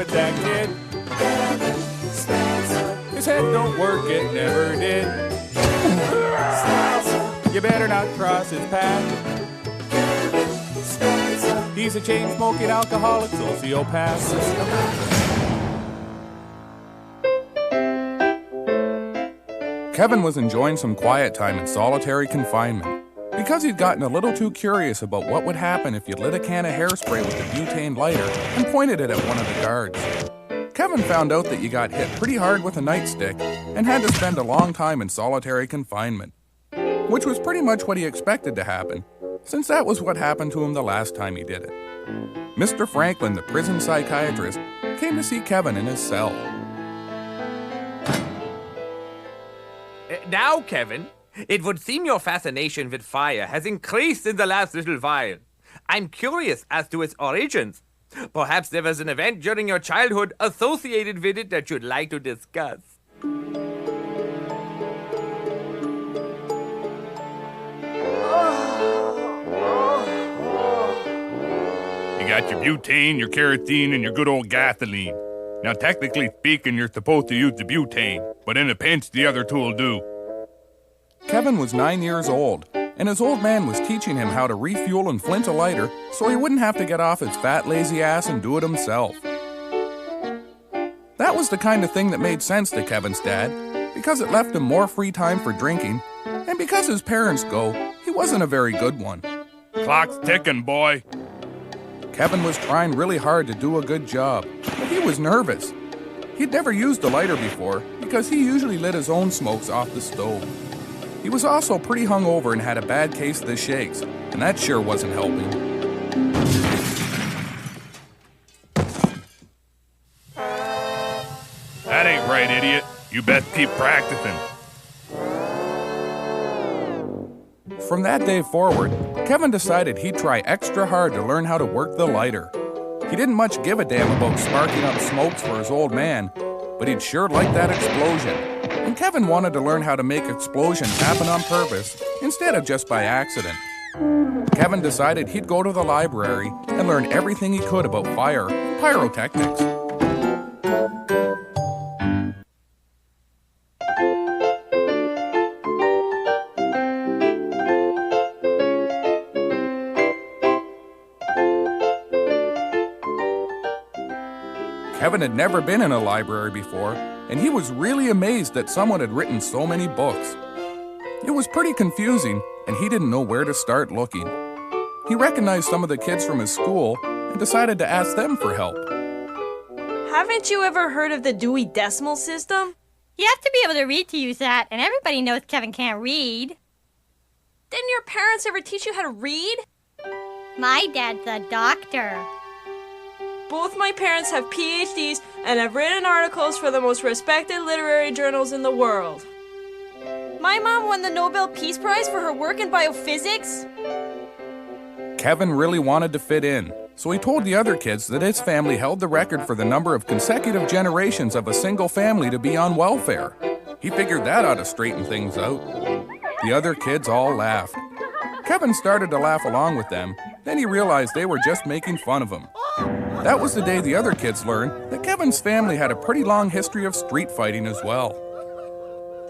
with that kid. His head don't work, it never did. You better not cross his path. He's a chain-smoking alcoholic sociopath. Kevin was enjoying some quiet time in solitary confinement because he'd gotten a little too curious about what would happen if you lit a can of hairspray with a butane lighter and pointed it at one of the guards. Kevin found out that you got hit pretty hard with a nightstick and had to spend a long time in solitary confinement, which was pretty much what he expected to happen, since that was what happened to him the last time he did it. Mr. Franklin, the prison psychiatrist, came to see Kevin in his cell. Now, Kevin, it would seem your fascination with fire has increased in the last little while. I'm curious as to its origins. Perhaps there was an event during your childhood associated with it that you'd like to discuss. You got your butane, your kerosene, and your good old gasoline. Now, technically speaking, you're supposed to use the butane, but in a pinch, the other two will do. Kevin was 9 years old, and his old man was teaching him how to refuel and flint a lighter so he wouldn't have to get off his fat, lazy ass and do it himself. That was the kind of thing that made sense to Kevin's dad, because it left him more free time for drinking, and because his parents go, he wasn't a very good one. Clock's ticking, boy. Kevin was trying really hard to do a good job, but he was nervous. He'd never used a lighter before because he usually lit his own smokes off the stove. He was also pretty hungover and had a bad case of the shakes, and that sure wasn't helping. That ain't right, idiot. You best keep practicing. From that day forward, Kevin decided he'd try extra hard to learn how to work the lighter. He didn't much give a damn about sparking up smokes for his old man, but he'd sure like that explosion. And Kevin wanted to learn how to make explosions happen on purpose instead of just by accident. Kevin decided he'd go to the library and learn everything he could about fire and pyrotechnics. Kevin had never been in a library before, and he was really amazed that someone had written so many books. It was pretty confusing, and he didn't know where to start looking. He recognized some of the kids from his school and decided to ask them for help. Haven't you ever heard of the Dewey Decimal System? You have to be able to read to use that, and everybody knows Kevin can't read. Didn't your parents ever teach you how to read? My dad's a doctor. Both my parents have PhDs and have written articles for the most respected literary journals in the world. My mom won the Nobel Peace Prize for her work in biophysics. Kevin really wanted to fit in, so he told the other kids that his family held the record for the number of consecutive generations of a single family to be on welfare. He figured that ought to straighten things out. The other kids all laughed. Kevin started to laugh along with them, then he realized they were just making fun of him. That was the day the other kids learned that Kevin's family had a pretty long history of street fighting as well.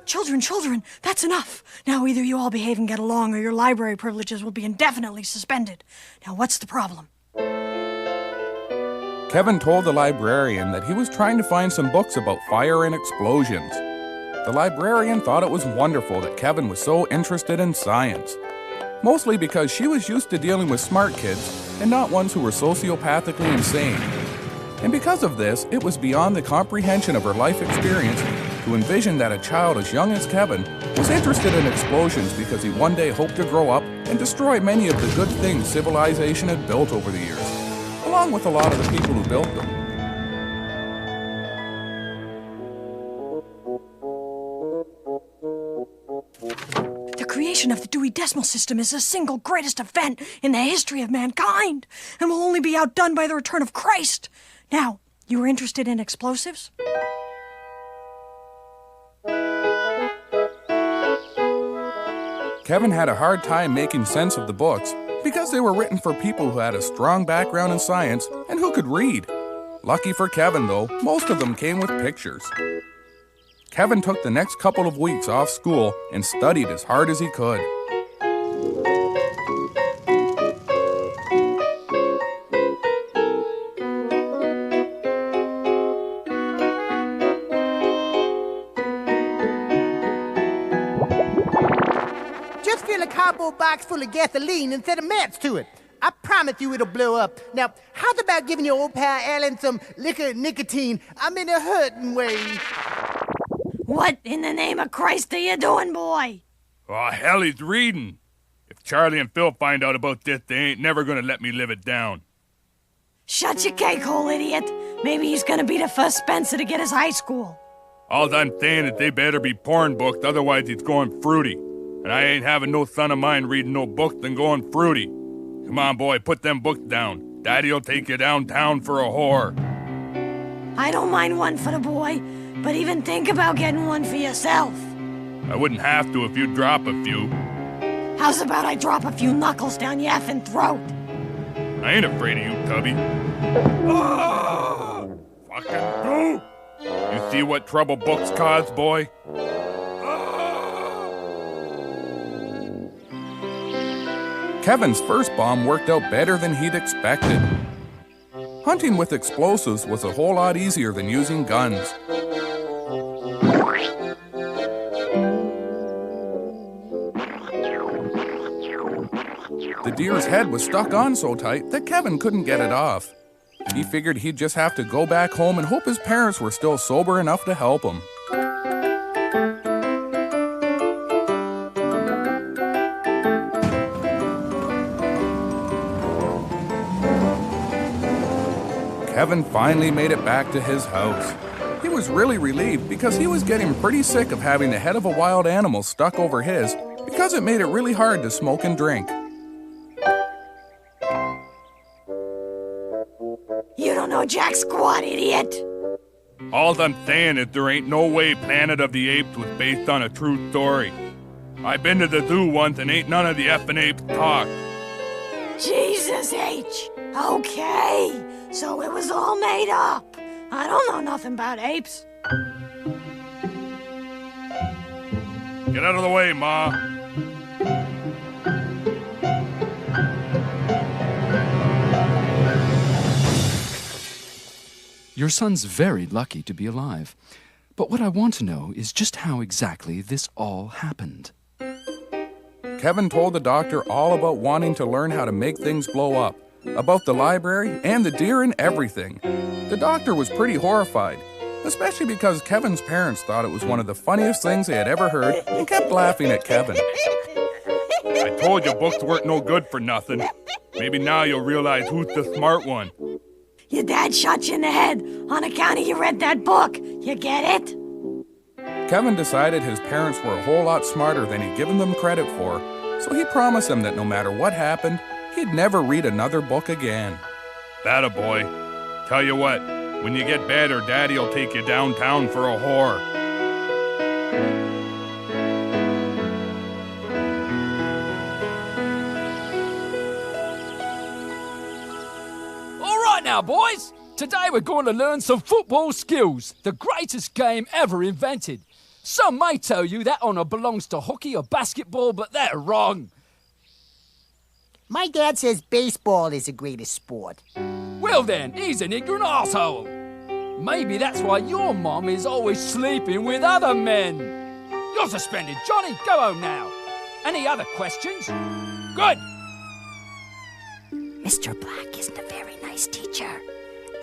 Children, that's enough. Now either you all behave and get along or your library privileges will be indefinitely suspended. Now what's the problem? Kevin told the librarian that he was trying to find some books about fire and explosions. The librarian thought it was wonderful that Kevin was so interested in science, mostly because she was used to dealing with smart kids and not ones who were sociopathically insane. And because of this, it was beyond the comprehension of her life experience to envision that a child as young as Kevin was interested in explosions because he one day hoped to grow up and destroy many of the good things civilization had built over the years, along with a lot of the people who built them. The creation of the Dewey Decimal System is the single greatest event in the history of mankind and will only be outdone by the return of Christ. Now, you were interested in explosives? Kevin had a hard time making sense of the books because they were written for people who had a strong background in science and who could read. Lucky for Kevin, though, most of them came with pictures. Kevin took the next couple of weeks off school and studied as hard as he could. Just fill a cardboard box full of gasoline and set a match to it. I promise you it'll blow up. Now, how's about giving your old pal Alan some liquor nicotine? I'm in a hurting way. What in the name of Christ are you doing, boy? Oh, hell, he's reading. If Charlie and Phil find out about this, they ain't never gonna let me live it down. Shut your cake hole, idiot. Maybe he's gonna be the first Spencer to get his high school. All I'm saying is they better be porn books, otherwise he's going fruity. And I ain't having no son of mine reading no books and going fruity. Come on, boy, put them books down. Daddy'll take you downtown for a whore. I don't mind one for the boy, but even think about getting one for yourself. I wouldn't have to if you'd drop a few. How's about I drop a few knuckles down your effing throat? I ain't afraid of you, Tubby. Oh, fucking go! You see what trouble books cause, boy? Kevin's first bomb worked out better than he'd expected. Hunting with explosives was a whole lot easier than using guns. The deer's head was stuck on so tight that Kevin couldn't get it off. He figured he'd just have to go back home and hope his parents were still sober enough to help him. Kevin finally made it back to his house. He was really relieved because he was getting pretty sick of having the head of a wild animal stuck over his because it made it really hard to smoke and drink. You don't know jack squat, idiot. All I'm saying is there ain't no way Planet of the Apes was based on a true story. I've been to the zoo once and ain't none of the effing apes talk. Jesus H. Okay, so it was all made up. I don't know nothing about apes. Get out of the way, Ma. Your son's very lucky to be alive. But what I want to know is just how exactly this all happened. Kevin told the doctor all about wanting to learn how to make things blow up, about the library and the deer and everything. The doctor was pretty horrified, especially because Kevin's parents thought it was one of the funniest things they had ever heard and kept laughing at Kevin. I told you books weren't no good for nothing. Maybe now you'll realize who's the smart one. Your dad shot you in the head on account of you read that book. You get it? Kevin decided his parents were a whole lot smarter than he'd given them credit for, so he promised them that no matter what happened, he'd never read another book again. That a boy. Tell you what, when you get better, Daddy'll take you downtown for a whore. All right now, boys. Today we're going to learn some football skills, the greatest game ever invented. Some may tell you that honour belongs to hockey or basketball, but they're wrong. My dad says baseball is the greatest sport. Well then, he's an ignorant asshole. Maybe that's why your mom is always sleeping with other men. You're suspended, Johnny. Go home now. Any other questions? Good. Mr. Black isn't a very nice teacher.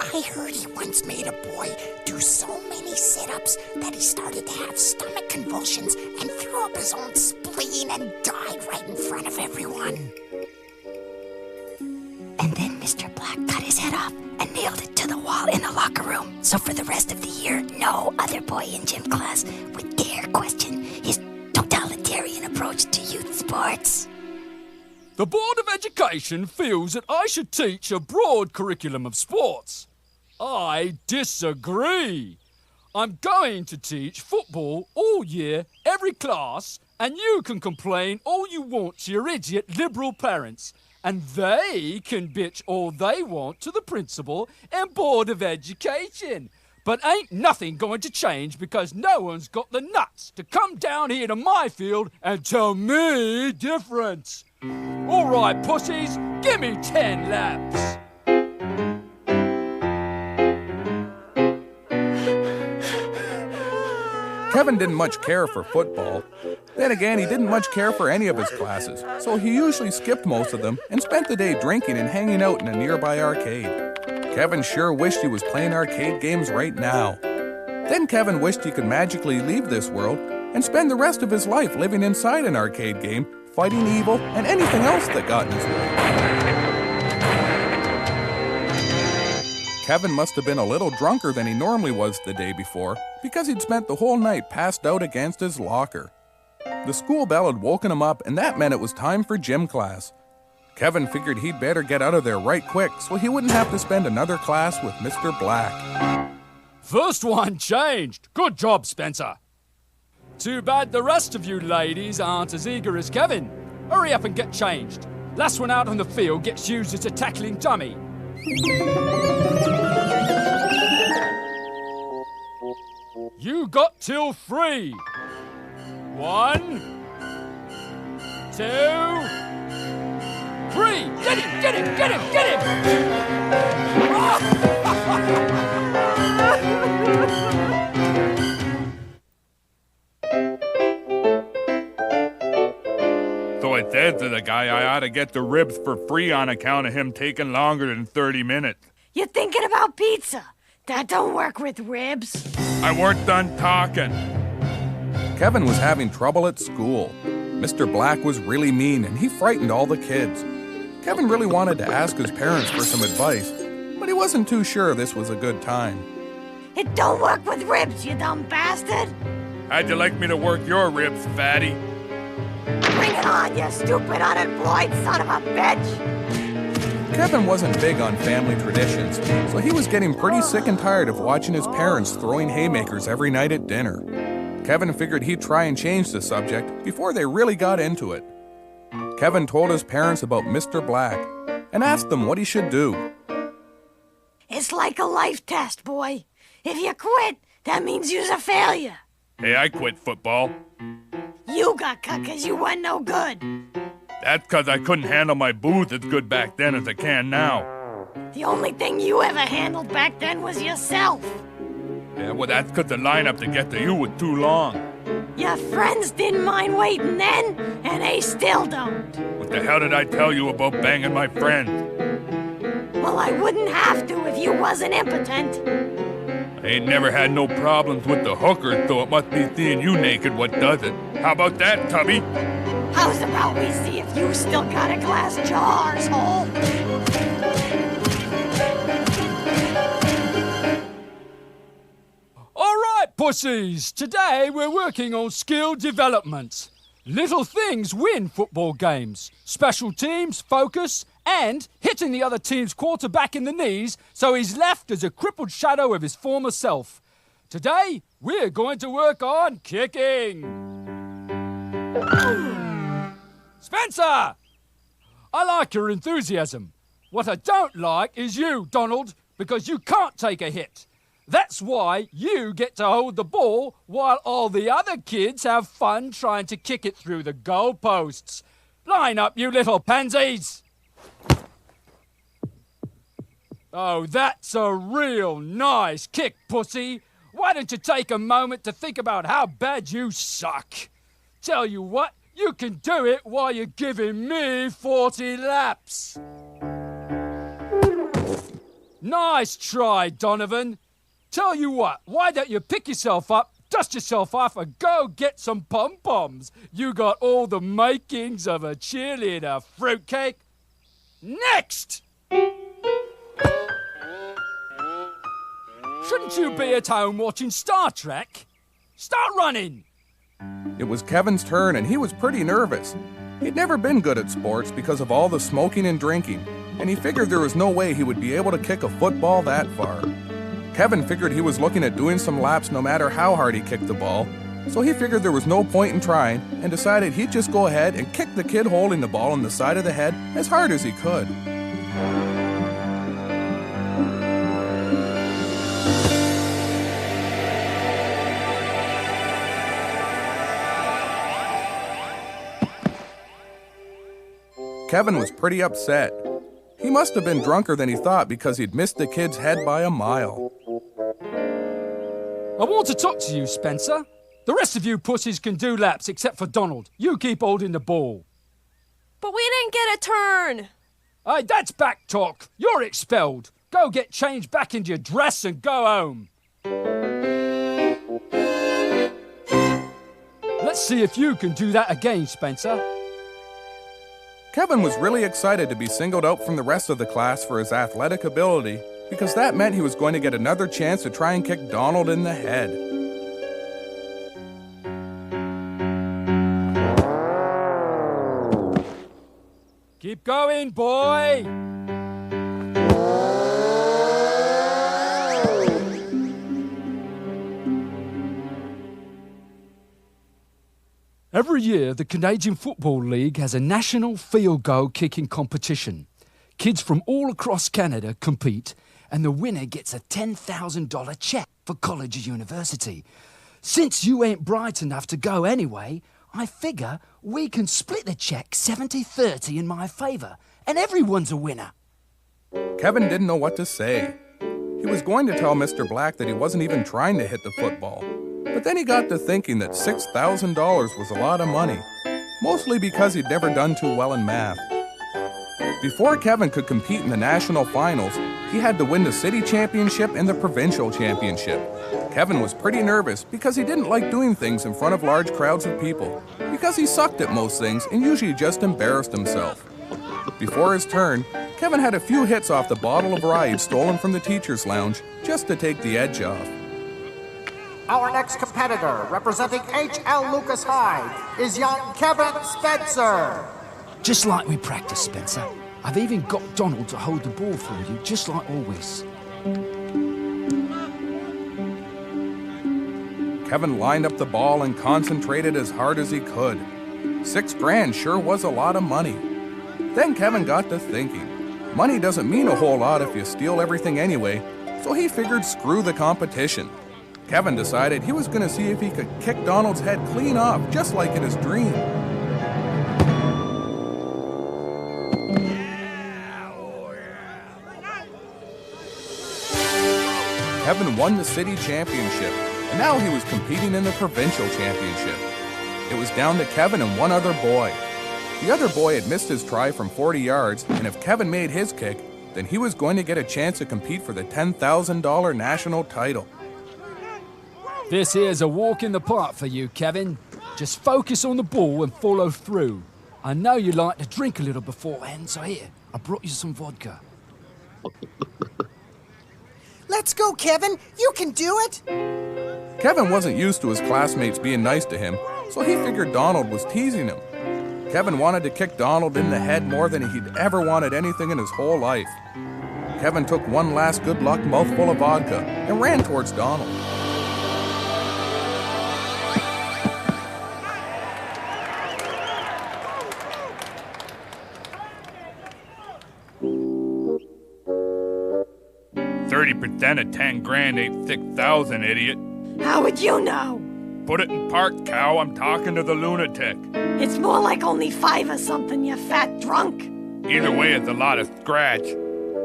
I heard he once made a boy do so many sit-ups that he started to have stomach convulsions and threw up his own spleen and died right in front of everyone. And then Mr. Black cut his head off and nailed it to the wall in the locker room. So for the rest of the year, no other boy in gym class would dare question his totalitarian approach to youth sports. The Board of Education feels that I should teach a broad curriculum of sports. I disagree. I'm going to teach football all year, every class, and you can complain all you want to your idiot liberal parents. and they can bitch all they want to the principal and Board of Education. But ain't nothing going to change because no one's got the nuts to come down here to my field and tell me different. All right, pussies, give me 10 laps. Kevin didn't much care for football. Then again, he didn't much care for any of his classes, so he usually skipped most of them and spent the day drinking and hanging out in a nearby arcade. Kevin sure wished he was playing arcade games right now. Then Kevin wished he could magically leave this world and spend the rest of his life living inside an arcade game, fighting evil and anything else that got in his way. Kevin must have been a little drunker than he normally was the day before because he'd spent the whole night passed out against his locker. The school bell had woken him up, and that meant it was time for gym class. Kevin figured he'd better get out of there right quick so he wouldn't have to spend another class with Mr. Black. First one changed. Good job, Spencer. Too bad the rest of you ladies aren't as eager as Kevin. Hurry up and get changed. Last one out on the field gets used as a tackling dummy. You got till 3. 1, 2, 3. Get him, get him, get him, get him! So I said to the guy I ought to get the ribs for free on account of him taking longer than 30 minutes. You're thinking about pizza. That don't work with ribs. I weren't done talking. Kevin was having trouble at school. Mr. Black was really mean and he frightened all the kids. Kevin really wanted to ask his parents for some advice, but he wasn't too sure this was a good time. It don't work with ribs, you dumb bastard. How'd you like me to work your ribs, fatty? Bring it on, you stupid unemployed son of a bitch. Kevin wasn't big on family traditions, so he was getting pretty sick and tired of watching his parents throwing haymakers every night at dinner. Kevin figured he'd try and change the subject before they really got into it. Kevin told his parents about Mr. Black and asked them what he should do. It's like a life test, boy. If you quit, that means you's a failure. Hey, I quit football. You got cut 'cause you weren't no good. That's 'cause I couldn't handle my booze as good back then as I can now. The only thing you ever handled back then was yourself. Yeah, well, that's 'cause the lineup to get to you was too long. Your friends didn't mind waiting then, and they still don't. What the hell did I tell you about banging my friends? Well, I wouldn't have to if you wasn't impotent. I ain't never had no problems with the hookers, so it must be seeing you naked what does it. How about that, Tubby? How's about we see if you still got a glass jaw, arsehole? All right, pussies. Today we're working on skill development. Little things win football games. Special teams, focus, and hitting the other team's quarterback in the knees so he's left as a crippled shadow of his former self. Today, we're going to work on kicking. Spencer! I like your enthusiasm. What I don't like is you, Donald, because you can't take a hit. That's why you get to hold the ball while all the other kids have fun trying to kick it through the goalposts. Line up, you little pansies! Oh, that's a real nice kick, pussy. Why don't you take a moment to think about how bad you suck? Tell you what, you can do it while you're giving me 40 laps. Nice try, Donovan. Tell you what, why don't you pick yourself up, dust yourself off, and go get some pom-poms? You got all the makings of a cheerleader, fruitcake. Next! Shouldn't you be at home watching Star Trek? Start running! It was Kevin's turn and he was pretty nervous. He'd never been good at sports because of all the smoking and drinking, and he figured there was no way he would be able to kick a football that far. Kevin figured he was looking at doing some laps no matter how hard he kicked the ball, So he figured there was no point in trying and decided he'd just go ahead and kick the kid holding the ball in the side of the head as hard as he could. Kevin was pretty upset. He must have been drunker than he thought because he'd missed the kid's head by a mile. I want to talk to you, Spencer. The rest of you pussies can do laps except for Donald. You keep holding the ball. But we didn't get a turn. Hey, that's back talk. You're expelled. Go get changed back into your dress and go home. Let's see if you can do that again, Spencer. Kevin was really excited to be singled out from the rest of the class for his athletic ability because that meant he was going to get another chance to try and kick Donald in the head. Keep going, boy! Every year, the Canadian Football League has a national field goal kicking competition. Kids from all across Canada compete, and the winner gets a $10,000 check for college or university. Since you ain't bright enough to go anyway, I figure we can split the check 70-30 in my favour, and everyone's a winner. Kevin didn't know what to say. He was going to tell Mr. Black that he wasn't even trying to hit the football. But then he got to thinking that $6,000 was a lot of money, mostly because he'd never done too well in math. Before Kevin could compete in the national finals, he had to win the city championship and the provincial championship. Kevin was pretty nervous because he didn't like doing things in front of large crowds of people, because he sucked at most things and usually just embarrassed himself. Before his turn, Kevin had a few hits off the bottle of rye he'd stolen from the teacher's lounge just to take the edge off. Our next competitor, representing H.L. Lucas High, is young Kevin Spencer. Just like we practiced, Spencer. I've even got Donald to hold the ball for you, just like always. Kevin lined up the ball and concentrated as hard as he could. $6,000 sure was a lot of money. Then Kevin got to thinking, money doesn't mean a whole lot if you steal everything anyway, so he figured screw the competition. Kevin decided he was going to see if he could kick Donald's head clean off, just like in his dream. Kevin won the city championship, and now he was competing in the provincial championship. It was down to Kevin and one other boy. The other boy had missed his try from 40 yards, and if Kevin made his kick, then he was going to get a chance to compete for the $10,000 national title. This here's a walk in the park for you, Kevin. Just focus on the ball and follow through. I know you like to drink a little beforehand, so here, I brought you some vodka. Let's go, Kevin. You can do it. Kevin wasn't used to his classmates being nice to him, so he figured Donald was teasing him. Kevin wanted to kick Donald in the head more than he'd ever wanted anything in his whole life. Kevin took one last good luck mouthful of vodka and ran towards Donald. $30% of $10,000 ain't 6,000, idiot. How would you know? Put it in park, cow. I'm talking to the lunatic. It's more like only 5 or something, you fat drunk. Either way, it's a lot of scratch.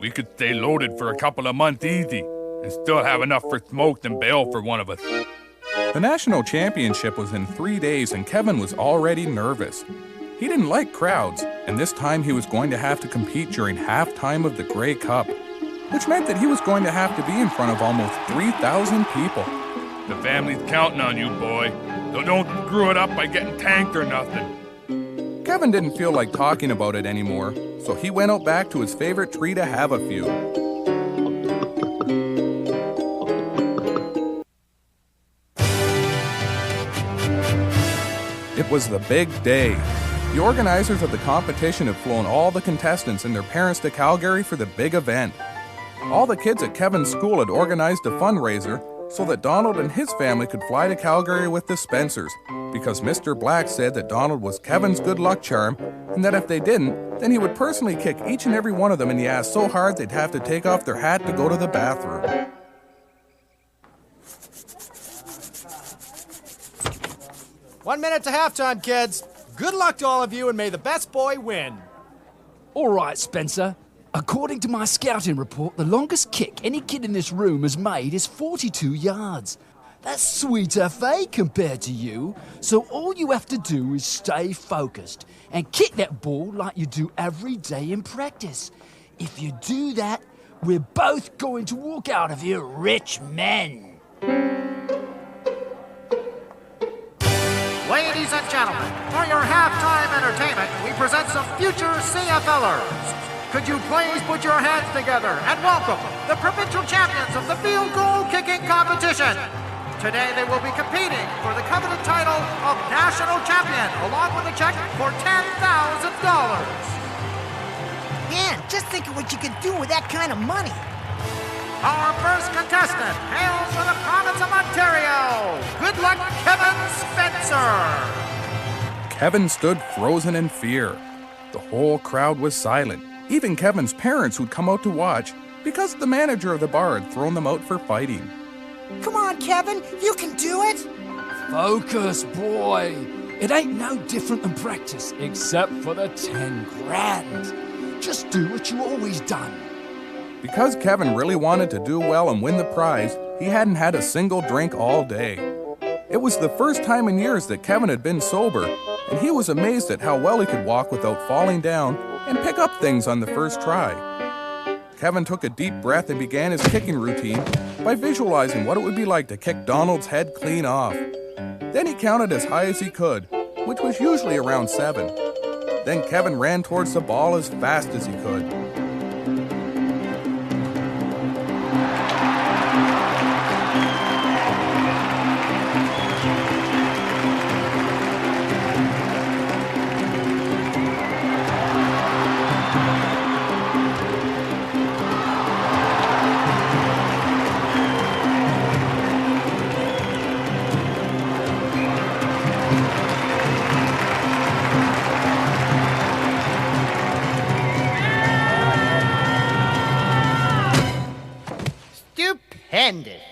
We could stay loaded for a couple of months easy and still have enough for smokes and bail for one of us. The national championship was in 3 days, and Kevin was already nervous. He didn't like crowds, and this time he was going to have to compete during halftime of the Grey Cup, which meant that he was going to have to be in front of almost 3,000 people. The family's counting on you, boy. So don't screw it up by getting tanked or nothing. Kevin didn't feel like talking about it anymore, so he went out back to his favorite tree to have a few. It was the big day. The organizers of the competition had flown all the contestants and their parents to Calgary for the big event. All the kids at Kevin's school had organized a fundraiser, so that Donald and his family could fly to Calgary with the Spencers, because Mr. Black said that Donald was Kevin's good luck charm, and that if they didn't, then he would personally kick each and every one of them in the ass so hard they'd have to take off their hat to go to the bathroom. One minute to halftime, kids. Good luck to all of you, and may the best boy win. All right, Spencer. According to my scouting report, the longest kick any kid in this room has made is 42 yards. That's sweet FA compared to you, so all you have to do is stay focused and kick that ball like you do every day in practice. If you do that, we're both going to walk out of here rich men. Ladies and gentlemen, for your halftime entertainment, we present some future CFLers. Could you please put your hands together and welcome the provincial champions of the field goal kicking competition. Today they will be competing for the coveted title of national champion, along with a check for $10,000. Man, just think of what you could do with that kind of money. Our first contestant hails from the province of Ontario. Good luck, Kevin Spencer. Kevin stood frozen in fear. The whole crowd was silent, even Kevin's parents who'd come out to watch, because the manager of the bar had thrown them out for fighting. Come on, Kevin, you can do it. Focus, boy. It ain't no different than practice, except for the 10 grand. Just do what you always done. Because Kevin really wanted to do well and win the prize, he hadn't had a single drink all day. It was the first time in years that Kevin had been sober, and he was amazed at how well he could walk without falling down and pick up things on the first try. Kevin took a deep breath and began his kicking routine by visualizing what it would be like to kick Donald's head clean off. Then he counted as high as he could, which was usually around 7. Then Kevin ran towards the ball as fast as he could. Stupendous.